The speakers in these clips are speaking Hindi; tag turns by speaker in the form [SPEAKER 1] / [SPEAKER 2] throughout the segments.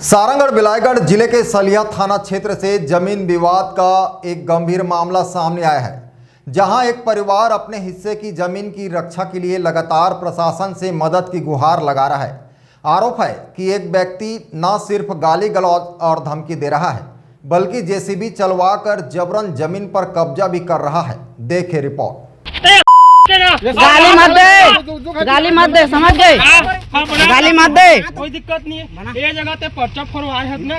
[SPEAKER 1] सारंगढ़ बिलायगढ़ जिले के सलिया थाना क्षेत्र से जमीन विवाद का एक गंभीर मामला सामने आया है, जहां एक परिवार अपने हिस्से की जमीन की रक्षा के लिए लगातार प्रशासन से मदद की गुहार लगा रहा है। आरोप है कि एक व्यक्ति न सिर्फ गाली गलौज और धमकी दे रहा है, बल्कि जेसीबी चलवाकर जबरन जमीन पर कब्जा भी कर रहा है। देखे रिपोर्ट।
[SPEAKER 2] गाली मत दे, समझ गए? गाली मत दे,
[SPEAKER 3] कोई दिक्कत नहीं है। ये जगह ते पर्चा फरवाए है ना,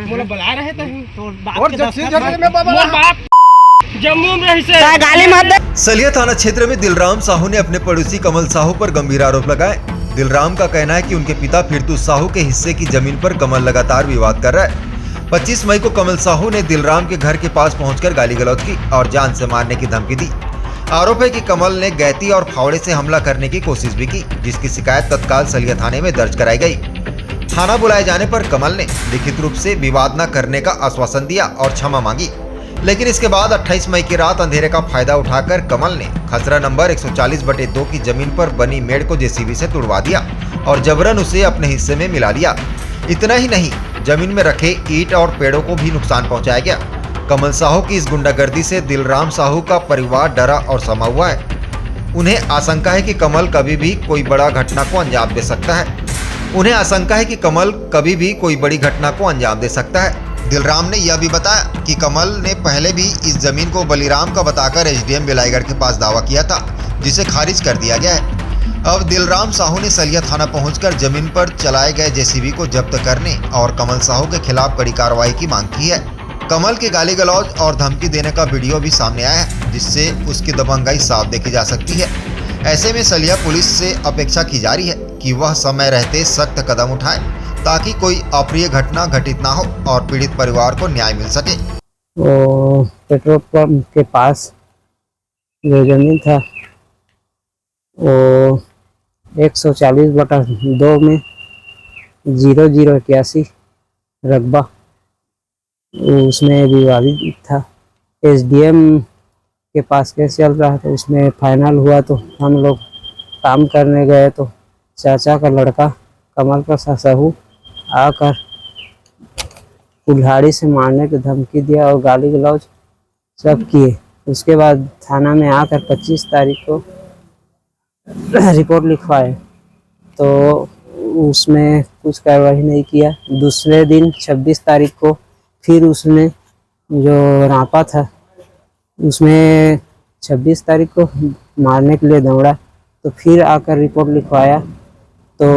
[SPEAKER 3] मोला बुला रहे थे और बाप जम्मू में हिस्से
[SPEAKER 2] गाली मत दे।
[SPEAKER 1] सलिया थाना क्षेत्र में दिलराम साहू ने अपने पड़ोसी कमल साहू पर गंभीर आरोप लगाए। दिलराम का कहना है कि उनके पिता फिरतू साहू के हिस्से की जमीन पर कमल लगातार विवाद कर रहा है। 25 मई को कमल साहू ने दिलराम के घर के पास पहुंचकर गाली गलौज की और जान से मारने की धमकी दी। आरोप है कि कमल ने गैती और फावड़े से हमला करने की कोशिश भी की, जिसकी शिकायत तत्काल सलिया थाने में दर्ज कराई गई। थाना बुलाए जाने पर कमल ने लिखित रूप से विवाद न करने का आश्वासन दिया और क्षमा मांगी, लेकिन इसके बाद 28 मई की रात अंधेरे का फायदा उठाकर कमल ने खसरा नंबर 140/2 की जमीन पर बनी मेड़ को जेसीबी से तुड़वा दिया और जबरन उसे अपने हिस्से में मिला लिया। इतना ही नहीं, जमीन में रखे ईंट और पेड़ों को भी नुकसान पहुंचाया गया। कमल साहू की इस गुंडागर्दी से दिलराम साहू का परिवार डरा और समा हुआ है। उन्हें आशंका है कि कमल कभी भी कोई बड़ा घटना को अंजाम दे सकता है। दिलराम ने यह भी बताया कि कमल ने पहले भी इस जमीन को बलीराम का बताकर एसडीएम बिलायगढ़ के पास दावा किया था, जिसे खारिज कर दिया गया है। अब दिलराम साहू ने सलिया थाना पहुंचकर जमीन पर चलाए गए जेसीबी को जब्त करने और कमल साहू के खिलाफ कड़ी कार्रवाई की मांग की है। कमल के गाली गलौज और धमकी देने का वीडियो भी सामने आया है, जिससे उसकी दबंगाई साफ देखी जा सकती है। ऐसे में सलिया पुलिस से अपेक्षा की जा रही है कि वह समय रहते सख्त कदम उठाए, ताकि कोई अप्रिय घटना घटित ना हो और पीड़ित परिवार को न्याय मिल सके।
[SPEAKER 2] पेट्रोल पंप के पास जो जमीन था वो 140/2 में 0081 रकबा उसमें विवादित था। एसडीएम के पास केस चल रहा था, उसमें फाइनल हुआ तो हम लोग काम करने गए तो चाचा का लड़का कमल प्रसाद साहू आकर कुल्हाड़ी से मारने की धमकी दिया और गाली गलौज सब किए। उसके बाद थाना में आकर 25 तारीख को रिपोर्ट लिखवाए तो उसमें कुछ कार्रवाई नहीं किया। दूसरे दिन 26 तारीख को फिर उसने जो रापा था उसमें 26 तारीख को मारने के लिए दौड़ा, तो फिर आकर रिपोर्ट लिखवाया तो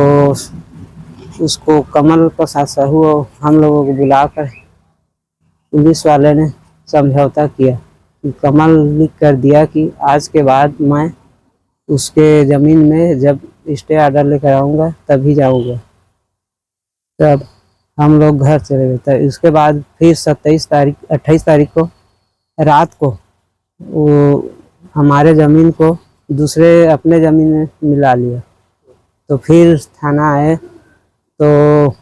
[SPEAKER 2] उसको कमल प्रसाद साहू और हम लोगों को बुलाकर पुलिस वाले ने समझौता किया। कमल लिख कर दिया कि आज के बाद मैं उसके ज़मीन में जब स्टे ऑर्डर लेकर आऊँगा तभी जाऊँगा। तब हम लोग घर चले गए। तो उसके बाद फिर 28 तारीख को रात को वो हमारे ज़मीन को दूसरे अपने ज़मीन में मिला लिया। तो फिर थाना आए तो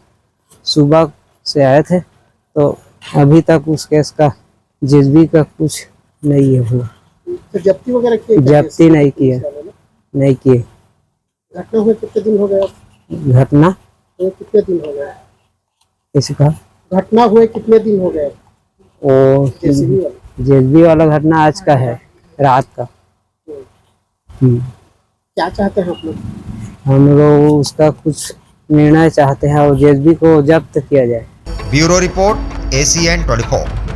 [SPEAKER 2] सुबह से आए थे, तो अभी तक उस केस का जेसीबी का कुछ नहीं है हुआ।
[SPEAKER 3] तो जब्ती वगैरह की?
[SPEAKER 2] जब्ती नहीं किए।
[SPEAKER 3] घटना हुए कितने दिन हो गए?
[SPEAKER 2] घटना
[SPEAKER 3] कितने दिन हो गए?
[SPEAKER 2] कैसे कहा?
[SPEAKER 3] घटना हुए कितने दिन हो गए?
[SPEAKER 2] वो जेसीबी वाला घटना आज का है, रात का।
[SPEAKER 3] क्या चाहते हैं आप लोग?
[SPEAKER 2] हम लोग उसका कुछ निर्णय चाहते हैं और जेसीबी को जब्त किया जाए।
[SPEAKER 1] Bureau report ACN 24।